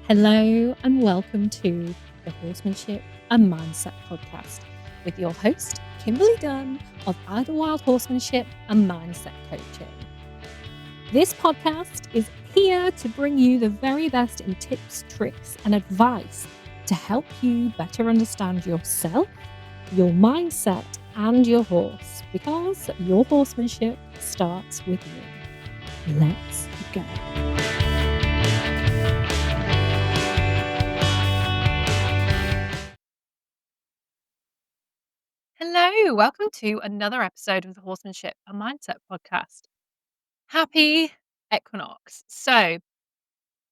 Hello and welcome to the Horsemanship and Mindset podcast with your host, Kimberly Dunn of Idlewild Horsemanship and Mindset Coaching. This podcast is here to bring you the very best in tips, tricks, and advice to help you better understand yourself, your mindset, and your horse, because your horsemanship starts with you. Let's go. Hello, welcome to another episode of the Horsemanship and Mindset podcast. Happy equinox. So,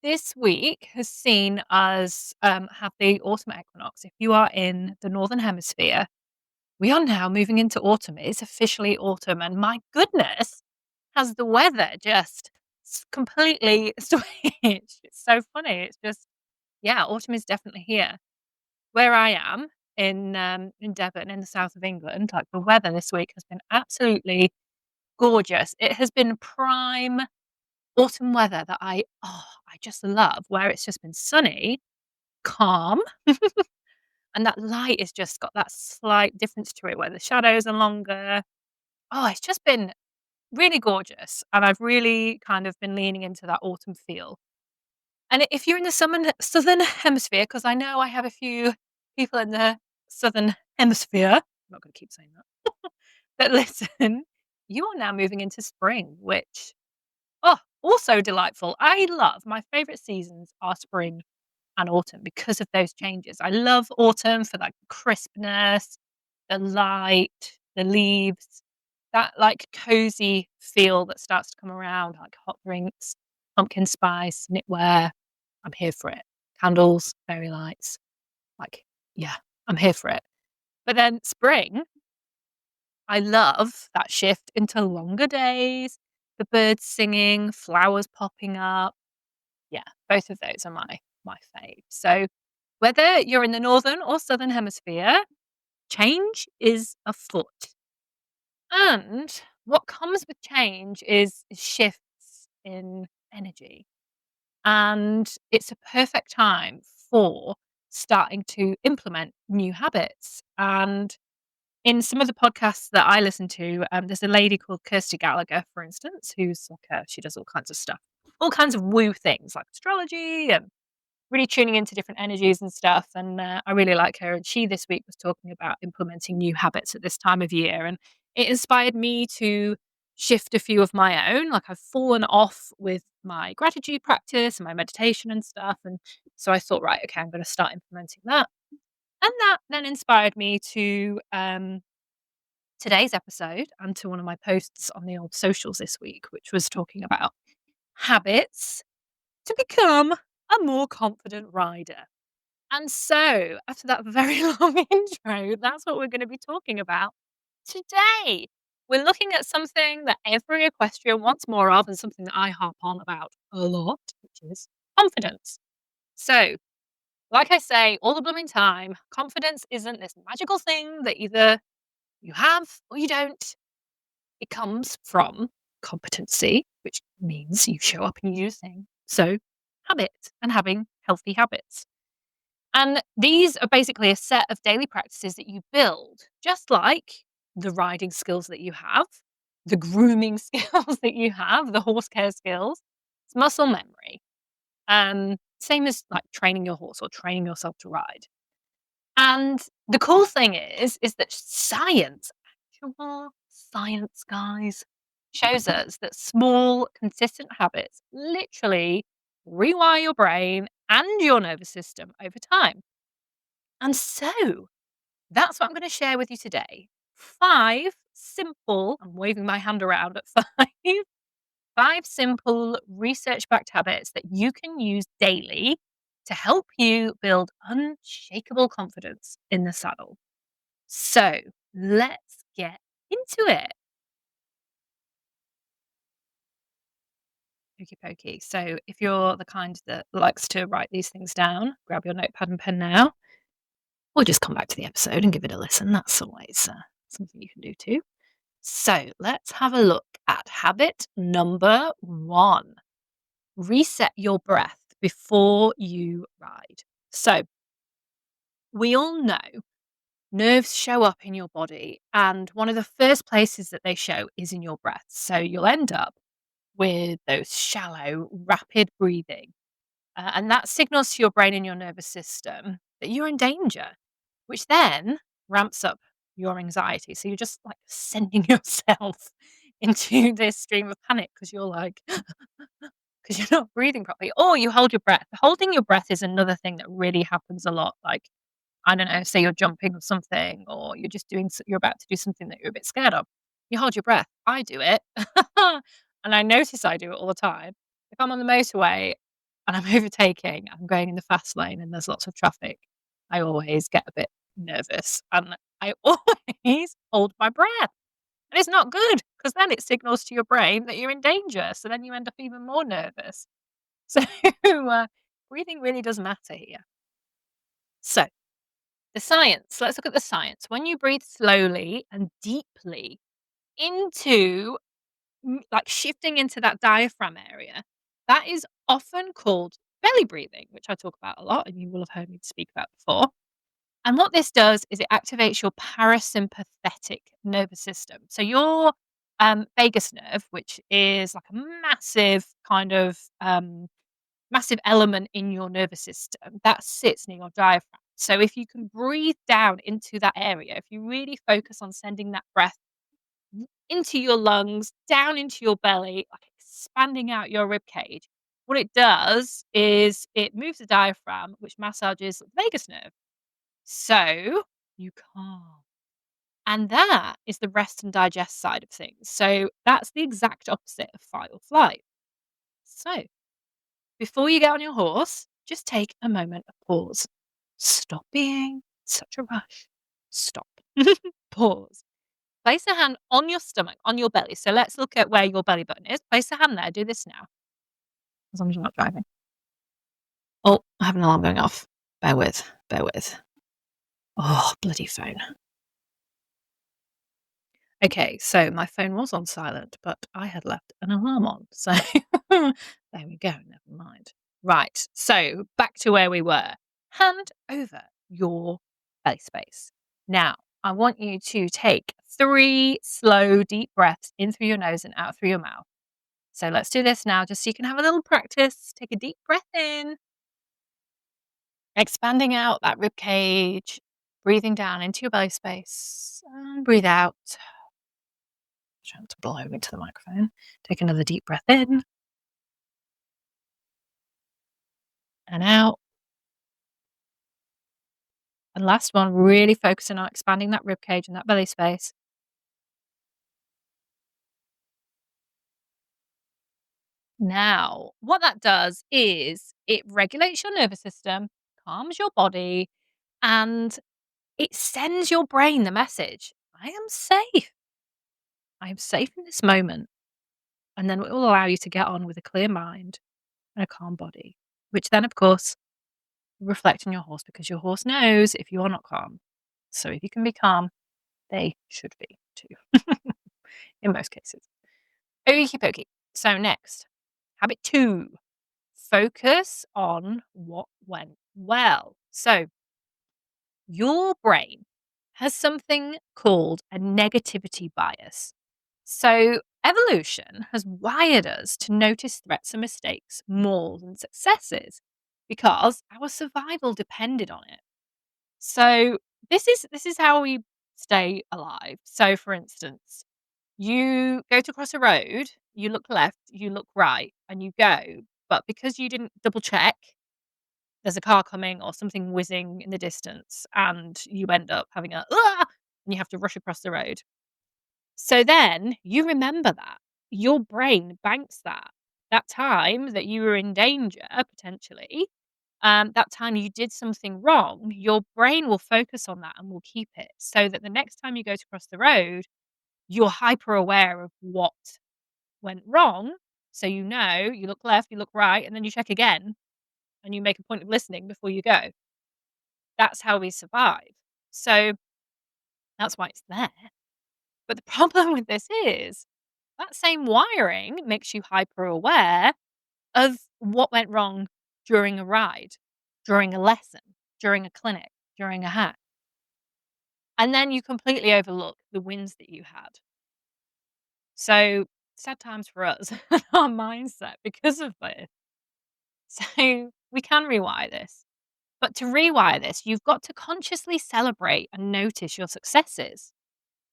this week has seen us have the autumn equinox. If you are in the Northern Hemisphere, we are now moving into autumn. It is officially autumn, and my goodness, has the weather just completely switched. It's so funny. It's just, autumn is definitely here. Where I am in Devon, in the south of England, like the weather this week has been absolutely gorgeous. It has been prime autumn weather that I just love, where it's just been sunny, calm, and that light has just got that slight difference to it where the shadows are longer. Oh, it's just been really gorgeous, and I've really kind of been leaning into that autumn feel. And if you're in the southern hemisphere, because I know I have a few people in the southern hemisphere, I'm not going to keep saying that listen, you are now moving into spring, which, also delightful. I love my favorite seasons are spring and autumn because of those changes. I love autumn for like crispness, the light, the leaves, that like cozy feel that starts to come around, like hot drinks, pumpkin spice, knitwear. I'm here for it. Candles, fairy lights. Like, yeah, I'm here for it. But then spring, I love that shift into longer days, the birds singing, flowers popping up. Yeah, both of those are my fave. So whether you're in the northern or southern hemisphere, change is afoot. And what comes with change is shifts in energy. And it's a perfect time for starting to implement new habits. And in some of the podcasts that I listen to, there's a lady called Kirsty Gallagher, for instance, who's like she does all kinds of stuff, all kinds of woo things like astrology and really tuning into different energies and stuff. And I really like her. And she this week was talking about implementing new habits at this time of year. And it inspired me to shift a few of my own. Like I've fallen off with my gratitude practice and my meditation and stuff. And so I thought, right, okay, I'm going to start implementing that. And that then inspired me to today's episode and to one of my posts on the old socials this week, which was talking about habits to become a more confident rider. And so, after that very long intro, that's what we're going to be talking about today. We're looking at something that every equestrian wants more of and something that I harp on about a lot, which is confidence. So, like I say all the blooming time, confidence isn't this magical thing that either you have or you don't. It comes from competency, which means you show up and you do things. So, habits and having healthy habits. And these are basically a set of daily practices that you build, just like the riding skills that you have, the grooming skills that you have, the horse care skills. It's muscle memory. Same as like training your horse or training yourself to ride. And the cool thing is that science, actual science, guys, shows us that small, consistent habits literally rewire your brain and your nervous system over time. And so that's what I'm going to share with you today. 5 simple, I'm waving my hand around at 5 simple research backed habits that you can use daily to help you build unshakable confidence in the saddle. So let's get into it. Okey pokey. So if you're the kind that likes to write these things down, grab your notepad and pen now, or just come back to the episode and give it a listen. That's always something you can do too. So let's have a look at habit number 1. Reset your breath before you ride. So, we all know nerves show up in your body, and one of the first places that they show is in your breath. So, you'll end up with those shallow, rapid breathing. And that signals to your brain and your nervous system that you're in danger, which then ramps up your anxiety. So you're just like sending yourself into this stream of panic because you're like, because you're not breathing properly, or you hold your breath. Holding your breath is another thing that really happens a lot. Like, I don't know, say you're jumping or something, or you're just doing, you're about to do something that you're a bit scared of. You hold your breath. I do it. And I notice I do it all the time. If I'm on the motorway and I'm overtaking, I'm going in the fast lane and there's lots of traffic, I always get a bit nervous and I always hold my breath. And it's not good because then it signals to your brain that you're in danger. So then you end up even more nervous. So breathing really does matter here. So the science, let's look at the science. When you breathe slowly and deeply into like shifting into that diaphragm area, that is often called belly breathing, which I talk about a lot and you will have heard me speak about before. And what this does is it activates your parasympathetic nervous system. So your vagus nerve, which is like a massive kind of massive element in your nervous system that sits near your diaphragm. So if you can breathe down into that area, if you really focus on sending that breath into your lungs, down into your belly, like expanding out your rib cage, what it does is it moves the diaphragm, which massages the vagus nerve. So you calm. And that is the rest and digest side of things. So that's the exact opposite of fight or flight. So before you get on your horse, just take a moment of pause. Stop being such a rush. Stop. Pause. Place a hand on your stomach, on your belly. So let's look at where your belly button is. Place a hand there. Do this now, as long as you're not driving. Oh, I have an alarm going off. Bear with. Bear with. Oh, bloody phone. Okay, so my phone was on silent, but I had left an alarm on. So there we go. Never mind. Right. So back to where we were. Hand over your belly space. Now, I want you to take 3 slow, deep breaths in through your nose and out through your mouth. So let's do this now, just so you can have a little practice. Take a deep breath in, expanding out that rib cage, breathing down into your belly space, and breathe out. Trying to blow into the microphone. Take another deep breath in and out. And last one, really focusing on expanding that rib cage and that belly space. Now, what that does is it regulates your nervous system, calms your body, and it sends your brain the message, I am safe. I am safe in this moment. And then it will allow you to get on with a clear mind and a calm body, which then, of course, reflect on your horse because your horse knows if you're not calm. So if you can be calm, they should be too, in most cases. Okie dokie. So next, habit 2, focus on what went well. So your brain has something called a negativity bias. So evolution has wired us to notice threats and mistakes more than successes because our survival depended on it. So this is how we stay alive. So for instance, you go to cross a road, you look left, you look right, and you go. But because you didn't double check, there's a car coming or something whizzing in the distance, and you end up having a "Ah!" and you have to rush across the road. So then you remember that. Your brain banks that time that you were in danger potentially, that time you did something wrong, your brain will focus on that and will keep it so that the next time you go to cross the road, you're hyper aware of what went wrong. So you know, you look left, you look right, and then you check again and you make a point of listening before you go. That's how we survive. So that's why it's there. But the problem with this is that same wiring makes you hyper aware of what went wrong during a ride, during a lesson, during a clinic, during a hack. And then you completely overlook the wins that you had. So, sad times for us and our mindset because of this. So, we can rewire this. But to rewire this, you've got to consciously celebrate and notice your successes.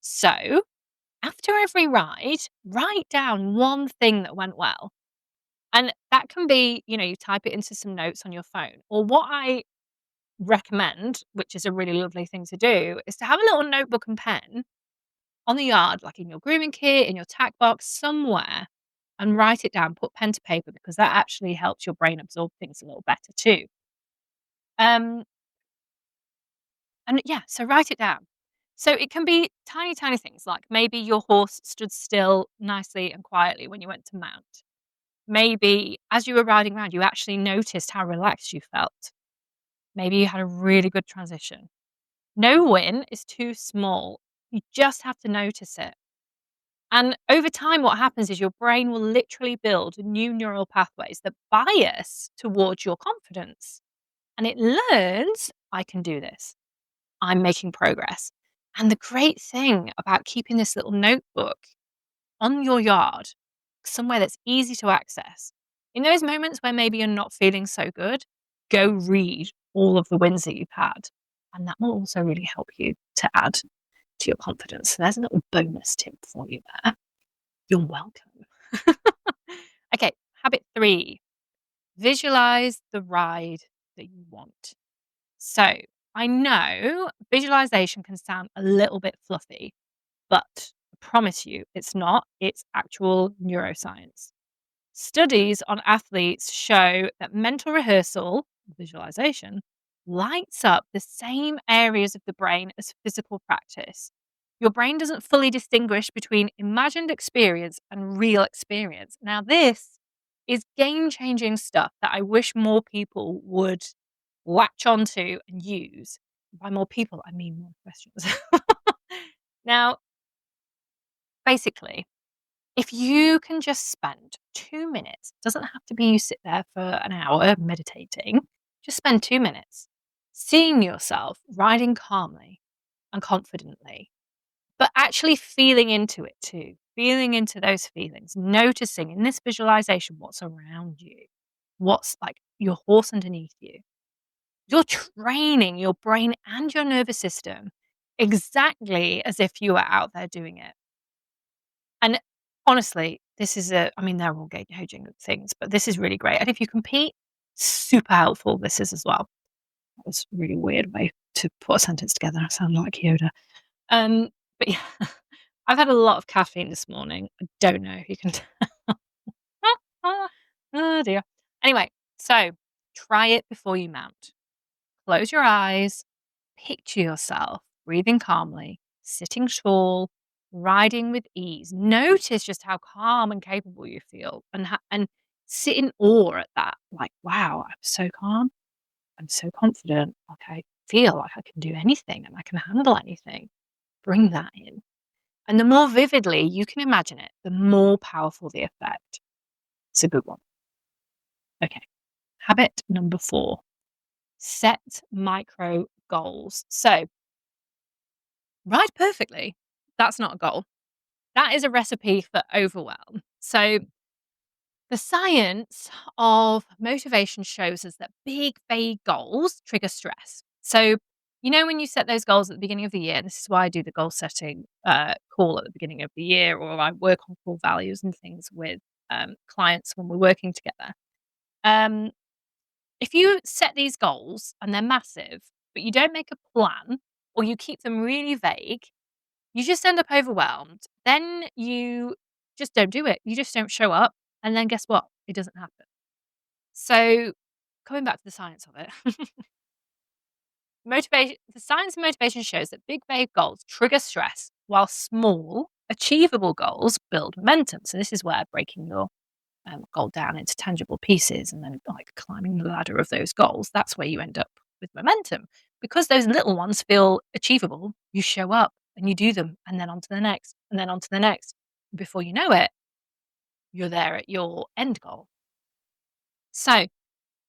So, after every ride, write down one thing that went well. And that can be, you type it into some notes on your phone. Or what I recommend, which is a really lovely thing to do, is to have a little notebook and pen on the yard, like in your grooming kit, in your tack box, somewhere, and write it down. Put pen to paper because that actually helps your brain absorb things a little better too. Um, and yeah, so write it down. So it can be tiny, tiny things like maybe your horse stood still nicely and quietly when you went to mount. Maybe as you were riding around, you actually noticed how relaxed you felt. Maybe you had a really good transition. No win is too small. You just have to notice it. And over time, what happens is your brain will literally build new neural pathways that bias towards your confidence. And it learns, I can do this. I'm making progress. And the great thing about keeping this little notebook on your yard, somewhere that's easy to access, in those moments where maybe you're not feeling so good, go read all of the wins that you've had. And that will also really help you to add to your confidence. So there's a little bonus tip for you there. You're welcome. Okay, habit 3, visualize the ride that you want. So I know visualization can sound a little bit fluffy, but I promise you it's not. It's actual neuroscience. Studies on athletes show that mental rehearsal, visualization, lights up the same areas of the brain as physical practice. Your brain doesn't fully distinguish between imagined experience and real experience. Now, this is game changing stuff that I wish more people would latch onto and use. By more people, I mean more questions. Now, basically, if you can just spend 2 minutes, doesn't have to be you sit there for an hour meditating, just spend 2 minutes seeing yourself riding calmly and confidently, but actually feeling into it too, feeling into those feelings, noticing in this visualization what's around you, what's like your horse underneath you. You're training your brain and your nervous system exactly as if you were out there doing it. And honestly, this is I mean, they're all game changing things, but this is really great. And if you compete, super helpful. This is as well. That was a really weird way to put a sentence together. I sound like Yoda. Um, but yeah, I've had a lot of caffeine this morning. I don't know if you can tell. Oh dear. Anyway, so try it before you mount. Close your eyes, picture yourself breathing calmly, sitting tall, riding with ease. Notice just how calm and capable you feel and sit in awe at that. Like, wow, I'm so calm. I'm so confident. Like, I feel like I can do anything and I can handle anything. Bring that in. And the more vividly you can imagine it, the more powerful the effect. It's a good one. Okay. Habit number 4, set micro goals. So, ride perfectly. That's not a goal. That is a recipe for overwhelm. So, the science of motivation shows us that big, vague goals trigger stress. So, when you set those goals at the beginning of the year, this is why I do the goal setting call at the beginning of the year, or I work on core values and things with clients when we're working together. Um, if you set these goals and they're massive, but you don't make a plan or you keep them really vague, you just end up overwhelmed. Then you just don't do it. You just don't show up. And then guess what? It doesn't happen. So, coming back to the science of it, the science of motivation shows that big, vague goals trigger stress, while small, achievable goals build momentum. So, this is where breaking your goal down into tangible pieces and then like climbing the ladder of those goals, that's where you end up with momentum. Because those little ones feel achievable, you show up and you do them, and then on to the next, and then on to the next. Before you know it, you're there at your end goal. So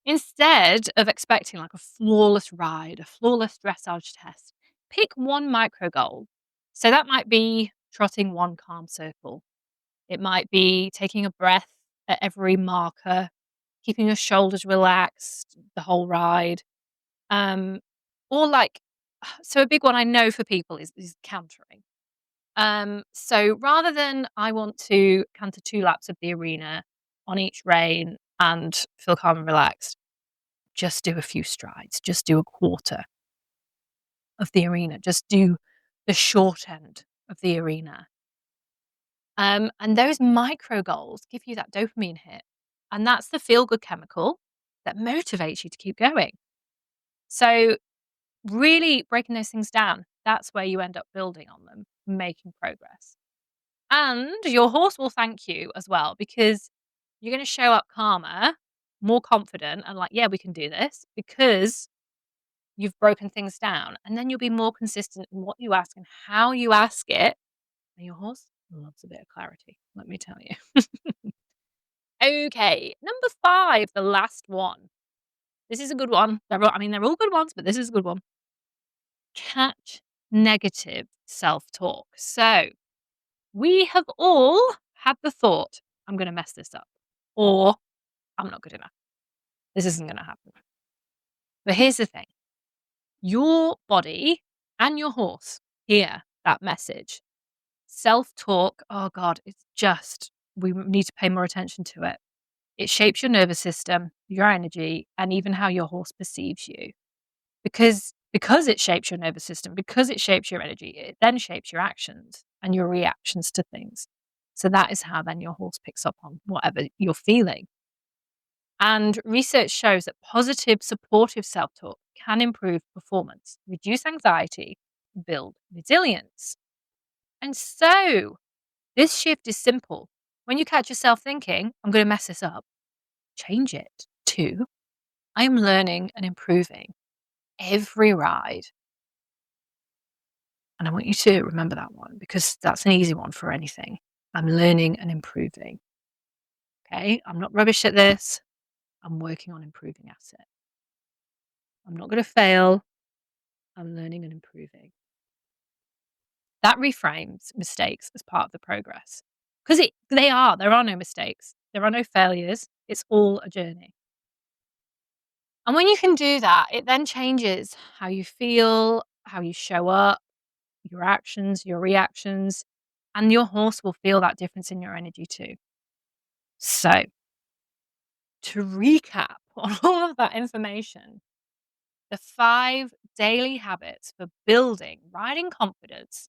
Instead of expecting like a flawless ride, a flawless dressage test, pick one micro goal. So that might be trotting one calm circle. It might be taking a breath at every marker, keeping your shoulders relaxed the whole ride. Um, or like, so a big one I know for people is cantering. So rather than I want to canter 2 laps of the arena on each rein and feel calm and relaxed, just do a few strides, just do a quarter of the arena, just do the short end of the arena. And those micro goals give you that dopamine hit. And that's the feel good chemical that motivates you to keep going. So, really breaking those things down, that's where you end up building on them, making progress. And your horse will thank you as well because you're going to show up calmer, more confident, and like, yeah, we can do this because you've broken things down. And then you'll be more consistent in what you ask and how you ask it. And your horse loves a bit of clarity, let me tell you. Okay, number 5, the last one. This is a good one. They're all good ones, but this is a good one. Catch negative self-talk. So, we have all had the thought, I'm going to mess this up, or I'm not good enough. This isn't going to happen. But here's the thing, your body and your horse hear that message. Self-talk, oh God, we need to pay more attention to it. It shapes your nervous system, your energy, and even how your horse perceives you. Because it shapes your nervous system, because it shapes your energy, it then shapes your actions and your reactions to things. So that is how then your horse picks up on whatever you're feeling. And research shows that positive, supportive self talk can improve performance, reduce anxiety, build resilience. And so this shift is simple. When you catch yourself thinking, I'm going to mess this up, change it to, I am learning and improving every ride. And I want you to remember that one because that's an easy one for anything. I'm learning and improving. Okay. I'm not rubbish at this. I'm working on improving at it. I'm not going to fail. I'm learning and improving. That reframes mistakes as part of the progress because there are no mistakes. There are no failures. It's all a journey. And when you can do that, it then changes how you feel, how you show up, your actions, your reactions, and your horse will feel that difference in your energy too. So, to recap on all of that information, the 5 daily habits for building riding confidence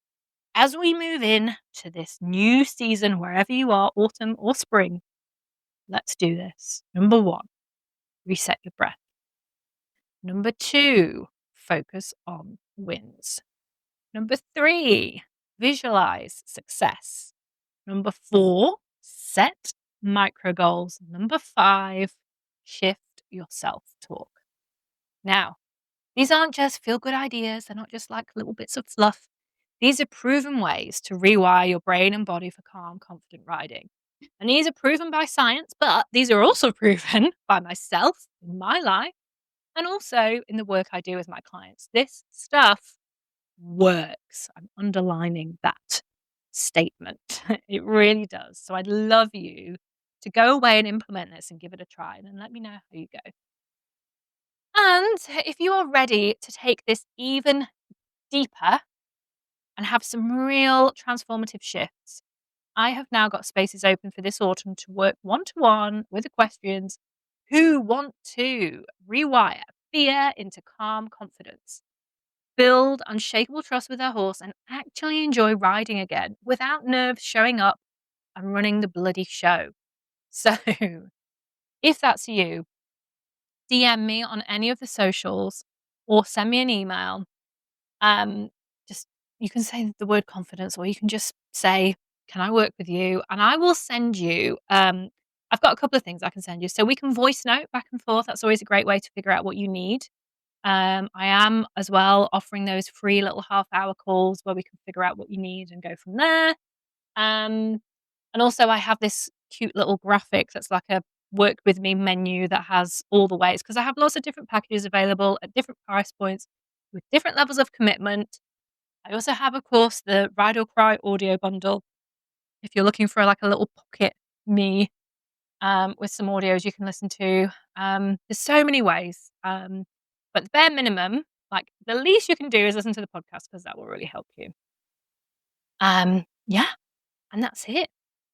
as we move in to this new season, wherever you are, autumn or spring. Let's do this. Number 1, reset your breath. Number 2, focus on wins. Number 3, visualize success. Number 4, set micro goals. Number 5, shift your self-talk. Now, these aren't just feel-good ideas. They're not just like little bits of fluff. These are proven ways to rewire your brain and body for calm, confident riding. And these are proven by science, but these are also proven by myself in my life and also in the work I do with my clients. This stuff works. I'm underlining that statement. It really does. So I'd love you to go away and implement this and give it a try and then let me know how you go. And if you are ready to take this even deeper and have some real transformative shifts, I have now got spaces open for this autumn to work one-to-one with equestrians who want to rewire fear into calm confidence, build unshakable trust with their horse, and actually enjoy riding again without nerves showing up and running the bloody show. So, if that's you, DM me on any of the socials or send me an email. Um, just you can say the word confidence, or you can just say, "Can I work with you?" And I will send you. I've got a couple of things I can send you, so we can voice note back and forth. That's always a great way to figure out what you need. I am as well offering those free little half-hour calls where we can figure out what you need and go from there. And also I have this cute little graphic that's like a work with me menu that has all the ways, because I have lots of different packages available at different price points with different levels of commitment. I also have, of course, the Ride or Cry audio bundle. If you're looking for like a little pocket me with some audios you can listen to, there's so many ways. But the bare minimum, like the least you can do is listen to the podcast because that will really help you. Yeah, and that's it.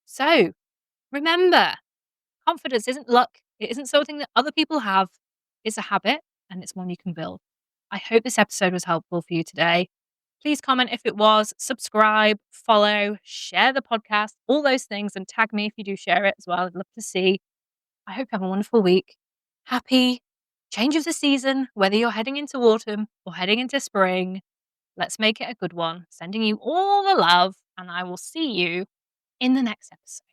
So remember, confidence isn't luck. It isn't something that other people have. It's a habit and it's one you can build. I hope this episode was helpful for you today. Please comment if it was, subscribe, follow, share the podcast, all those things, and tag me if you do share it as well. I'd love to see. I hope you have a wonderful week. Happy change of the season, whether you're heading into autumn or heading into spring. Let's make it a good one. Sending you all the love, and I will see you in the next episode.